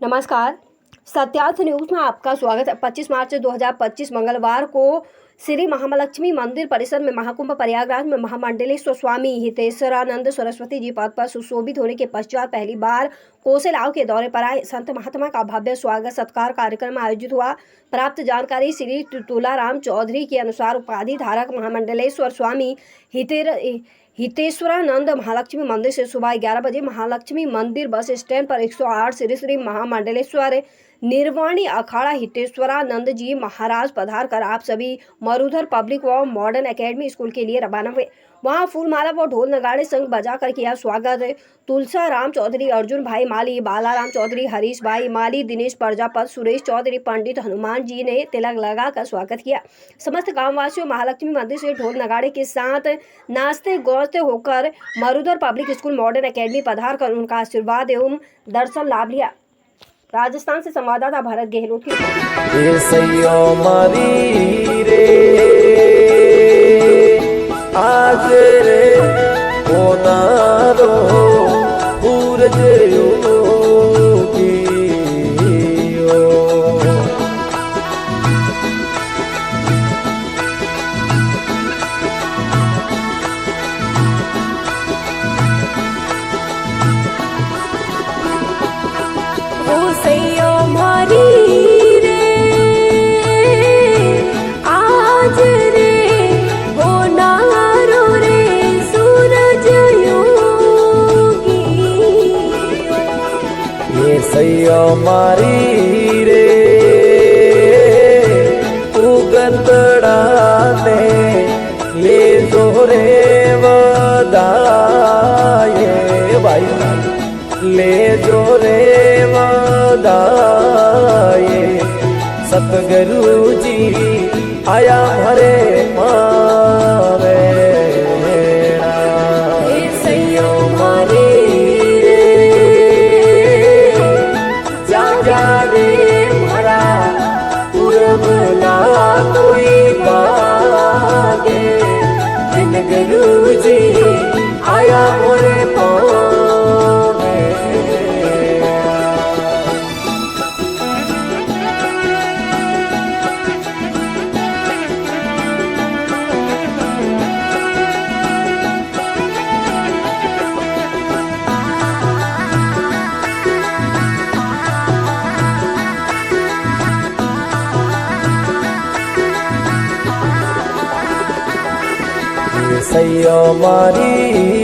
नमस्कार। सत्यार्थ न्यूज़ में आपका स्वागत है। 25 मार्च 2025 मंगलवार को श्री महालक्ष्मी मंदिर परिसर में महाकुंभ प्रयागराज में महामंडलेश्वर स्वामी हितेश्वरानंद सरस्वती जी पद पर सुशोभित होने के पश्चात पहली बार कोसेलाव के दौरे पर आए संत महात्मा का भव्य स्वागत सत्कार कार्यक्रम आयोजित हुआ। प्राप्त जानकारी श्री तुलाराम चौधरी के अनुसार उपाधि धारक महामंडलेश्वर स्वामी हितेश्वरानंद महालक्ष्मी मंदिर से सुबह 11 बजे महालक्ष्मी मंदिर बस स्टैंड पर 108 श्री श्री महामंडलेश्वर निर्वाणी अखाड़ा हितेश्वरानंद जी महाराज पधार कर आप सभी मरुधर पब्लिक व मॉडर्न एकेडमी स्कूल के लिए रवाना हुए। वहां फूलमाला व ढोल नगाड़े संग बजाकर किया स्वागत। तुलसाराम चौधरी, अर्जुन भाई माली, बालाराम चौधरी, हरीश भाई माली, दिनेश प्रजापत, सुरेश चौधरी, पंडित हनुमान जी ने तिलक लगाकर स्वागत किया। समस्त गांववासियों महालक्ष्मी मंदिर से ढोल नगाड़े के साथ नाचते गौजते होकर Marudhar public school modern academy पधार कर उनका आशीर्वाद एवं दर्शन लाभ लिया। राजस्थान से संवाददाता भरत गहलोत की आज रे सैया मारी रे उगतड़ा ने ले जो रे वदाये भाई ले जो रे वदाये सतगुरु जी आया हरे मावे गुरु जी आया मोरे सैया मारी